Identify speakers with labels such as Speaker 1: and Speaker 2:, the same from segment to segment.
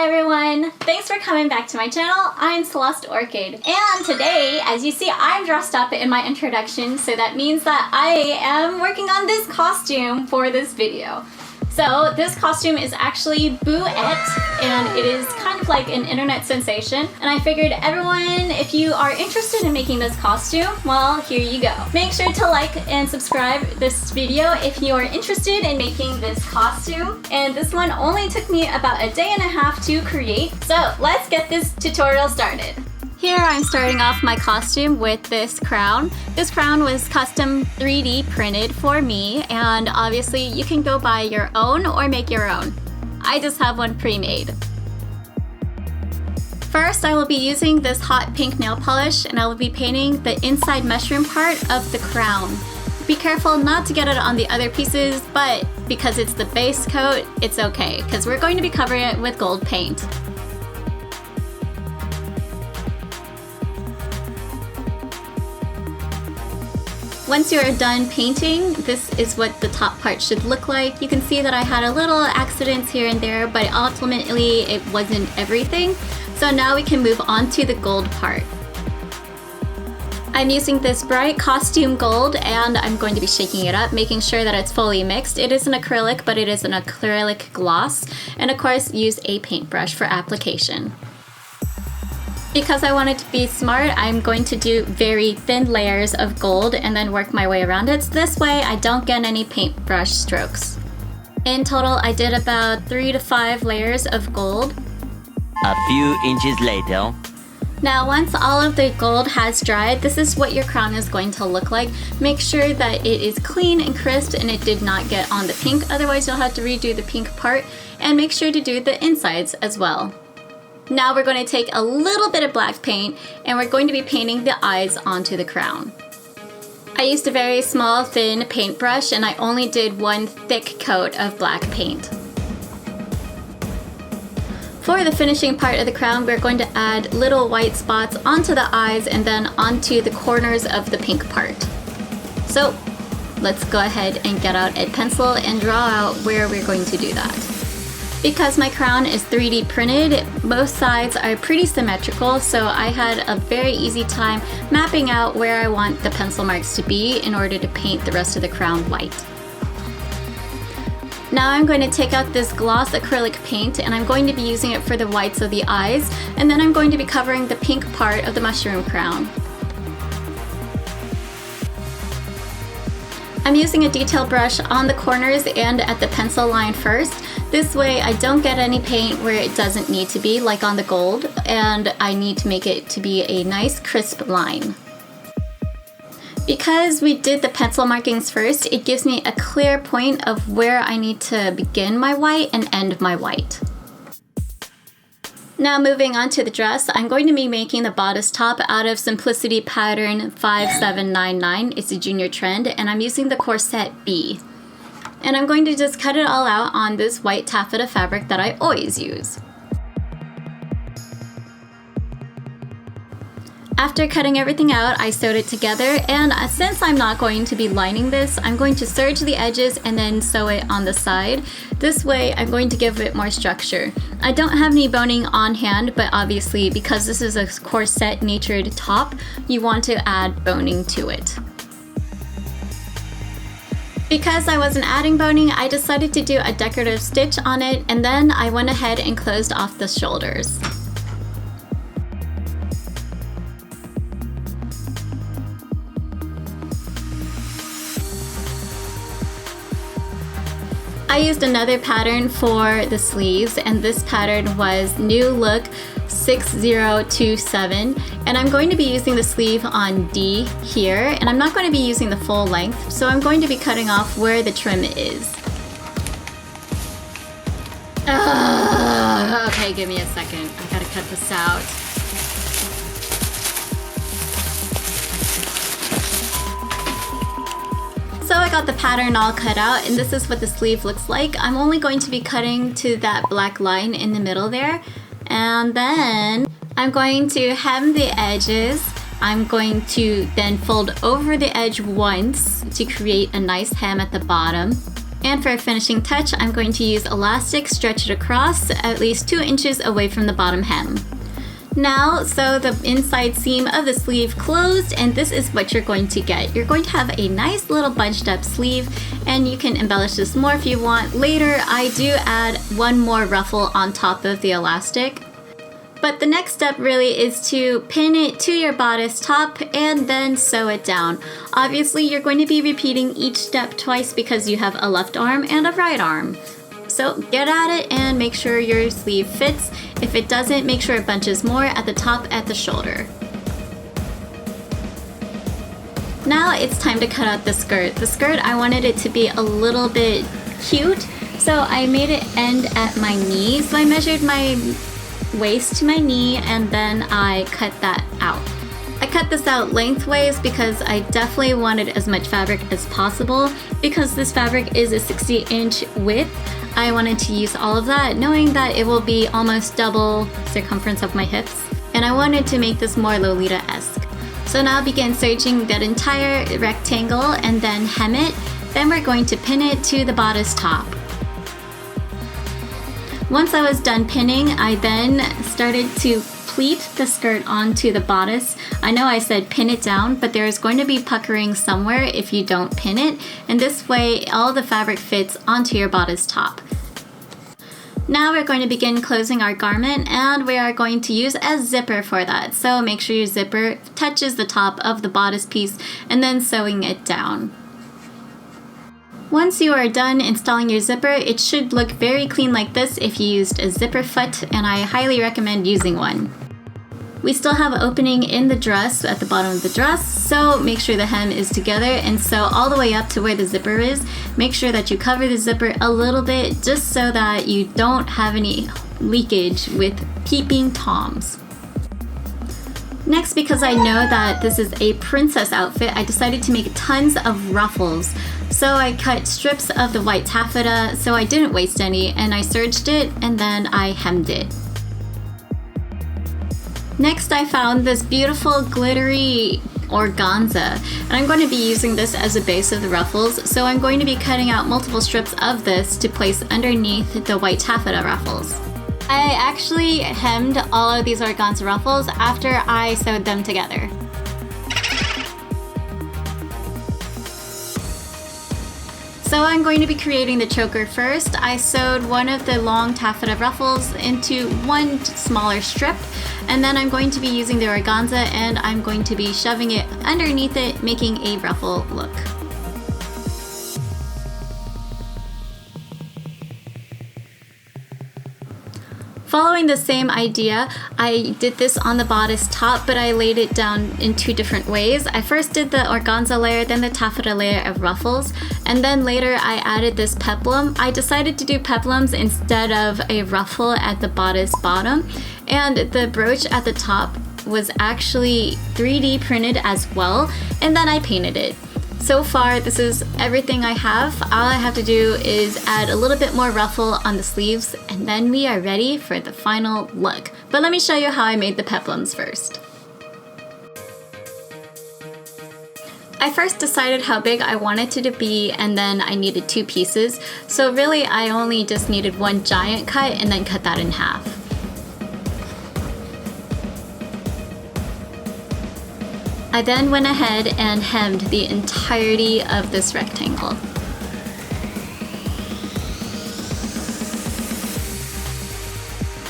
Speaker 1: Hi everyone! Thanks for coming back to my channel. I'm Celeste Orchid. And today, as you see, I'm dressed up in my introduction, so that means that I am working on this costume for this video. So this costume is actually Booette, and it is kind of like an internet sensation. And I figured everyone, if you are interested in making this costume, well, here you go. Make sure to like and subscribe this video if you are interested in making this costume. And this one only took me about a day and a half to create. So let's get this tutorial started. Here I'm starting off my costume with this crown. This crown was custom 3D printed for me, and obviously you can go buy your own or make your own. I just have one pre-made. First, I will be using this hot pink nail polish, and I will be painting the inside mushroom part of the crown. Be careful not to get it on the other pieces, but because it's the base coat, it's okay, because we're going to be covering it with gold paint. Once you are done painting, this is what the top part should look like. You can see that I had a little accidents here and there, but ultimately it wasn't everything. So now we can move on to the gold part. I'm using this bright costume gold, and I'm going to be shaking it up, making sure that it's fully mixed. It is an acrylic, but it is an acrylic gloss. And of course, use a paintbrush for application. Because I wanted to be smart, I'm going to do very thin layers of gold and then work my way around it. So this way I don't get any paintbrush strokes. In total, I did about 3 to 5 layers of gold.
Speaker 2: A few inches later.
Speaker 1: Now once all of the gold has dried, this is what your crown is going to look like. Make sure that it is clean and crisp and it did not get on the pink, otherwise you'll have to redo the pink part, and make sure to do the insides as well. Now we're going to take a little bit of black paint, and we're going to be painting the eyes onto the crown. I used a very small thin paintbrush, and I only did one thick coat of black paint. For the finishing part of the crown, we're going to add little white spots onto the eyes and then onto the corners of the pink part. So let's go ahead and get out a pencil and draw out where we're going to do that. Because my crown is 3D printed, both sides are pretty symmetrical, so I had a very easy time mapping out where I want the pencil marks to be in order to paint the rest of the crown white. Now I'm going to take out this gloss acrylic paint, and I'm going to be using it for the whites of the eyes, and then I'm going to be covering the pink part of the mushroom crown. I'm using a detail brush on the corners and at the pencil line first. This way I don't get any paint where it doesn't need to be, like on the gold, and I need to make it to be a nice crisp line. Because we did the pencil markings first, it gives me a clear point of where I need to begin my white and end my white. Now moving on to the dress, I'm going to be making the bodice top out of Simplicity pattern 5799. It's a junior trend, and I'm using the corset B. And I'm going to just cut it all out on this white taffeta fabric that I always use. After cutting everything out, I sewed it together, and since I'm not going to be lining this, I'm going to serge the edges and then sew it on the side. This way, I'm going to give it more structure. I don't have any boning on hand, but obviously because this is a corset natured top, you want to add boning to it. Because I wasn't adding boning, I decided to do a decorative stitch on it, and then I went ahead and closed off the shoulders. I used another pattern for the sleeves, and this pattern was New Look 6027, and I'm going to be using the sleeve on D here, and I'm not going to be using the full length, so I'm going to be cutting off where the trim is. Okay, give me a second. I gotta cut this out. So I got the pattern all cut out, and this is what the sleeve looks like. I'm only going to be cutting to that black line in the middle there, and then I'm going to hem the edges. I'm going to then fold over the edge once to create a nice hem at the bottom. And for a finishing touch, I'm going to use elastic, stretch it across at least 2 inches away from the bottom hem. Now, sew the inside seam of the sleeve closed, and this is what you're going to get. You're going to have a nice little bunched up sleeve, and you can embellish this more if you want. Later, I do add one more ruffle on top of the elastic. But the next step really is to pin it to your bodice top and then sew it down. Obviously, you're going to be repeating each step twice because you have a left arm and a right arm. So get at it and make sure your sleeve fits. If it doesn't, make sure it bunches more at the top at the shoulder. Now it's time to cut out the skirt. The skirt, I wanted it to be a little bit cute, so I made it end at my knee. So I measured my waist to my knee and then I cut that out. I cut this out lengthways because I definitely wanted as much fabric as possible. Because this fabric is a 60-inch width, I wanted to use all of that, knowing that it will be almost double circumference of my hips. And I wanted to make this more Lolita-esque. So now begin serging that entire rectangle and then hem it. Then we're going to pin it to the bodice top. Once I was done pinning, I then started to pleat the skirt onto the bodice. I know I said pin it down, but there is going to be puckering somewhere if you don't pin it, and this way all the fabric fits onto your bodice top. Now we're going to begin closing our garment, and we are going to use a zipper for that. So make sure your zipper touches the top of the bodice piece and then sewing it down. Once you are done installing your zipper, it should look very clean like this if you used a zipper foot, and I highly recommend using one. We still have an opening in the dress at the bottom of the dress, so make sure the hem is together and sew all the way up to where the zipper is. Make sure that you cover the zipper a little bit just so that you don't have any leakage with peeping toms. Next, because I know that this is a princess outfit, I decided to make tons of ruffles. So I cut strips of the white taffeta so I didn't waste any, and I serged it and then I hemmed it. Next, I found this beautiful glittery organza, and I'm going to be using this as a base of the ruffles, so I'm going to be cutting out multiple strips of this to place underneath the white taffeta ruffles. I actually hemmed all of these organza ruffles after I sewed them together. So I'm going to be creating the choker first. I sewed one of the long taffeta ruffles into one smaller strip, and then I'm going to be using the organza and I'm going to be shoving it underneath it, making a ruffle look. Following the same idea, I did this on the bodice top, but I laid it down in 2 different ways. I first did the organza layer, then the taffeta layer of ruffles, and then later I added this peplum. I decided to do peplums instead of a ruffle at the bodice bottom, and the brooch at the top was actually 3D printed as well, and then I painted it. So far, this is everything I have. All I have to do is add a little bit more ruffle on the sleeves, and then we are ready for the final look. But let me show you how I made the peplums first. I first decided how big I wanted it to be, and then I needed 2 pieces. So really, I only just needed one giant cut and then cut that in half. I then went ahead and hemmed the entirety of this rectangle.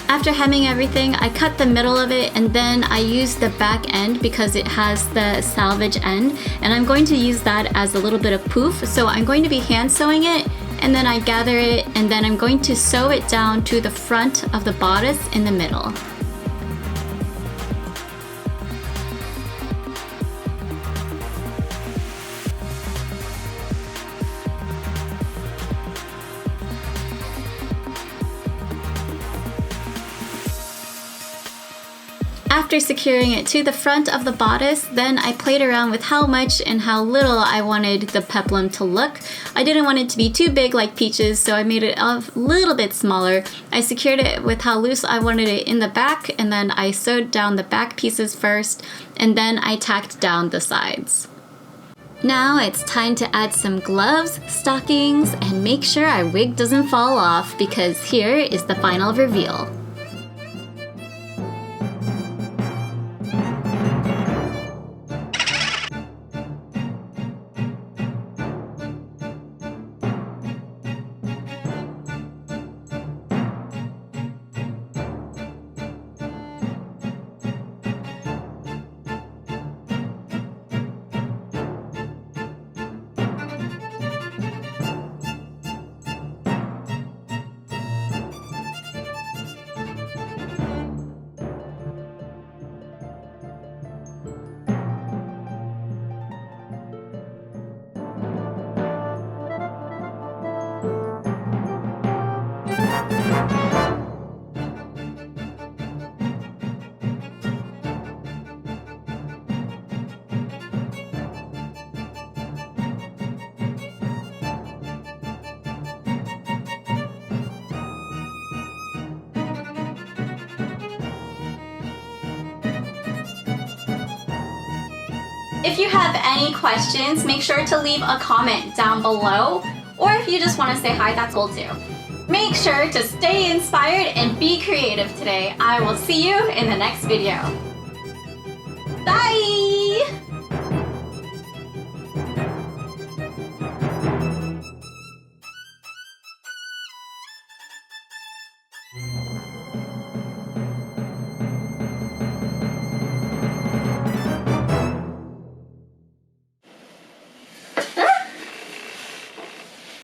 Speaker 1: After hemming everything, I cut the middle of it, and then I used the back end because it has the salvage end, and I'm going to use that as a little bit of poof. So I'm going to be hand sewing it, and then I gather it, and then I'm going to sew it down to the front of the bodice in the middle. After securing it to the front of the bodice, then I played around with how much and how little I wanted the peplum to look. I didn't want it to be too big like Peach's, so I made it a little bit smaller. I secured it with how loose I wanted it in the back, and then I sewed down the back pieces first, and then I tacked down the sides. Now it's time to add some gloves, stockings, and make sure our wig doesn't fall off because here is the final reveal. If you have any questions, make sure to leave a comment down below, or if you just want to say hi, that's cool too. Make sure to stay inspired and be creative today. I will see you in the next video. Bye!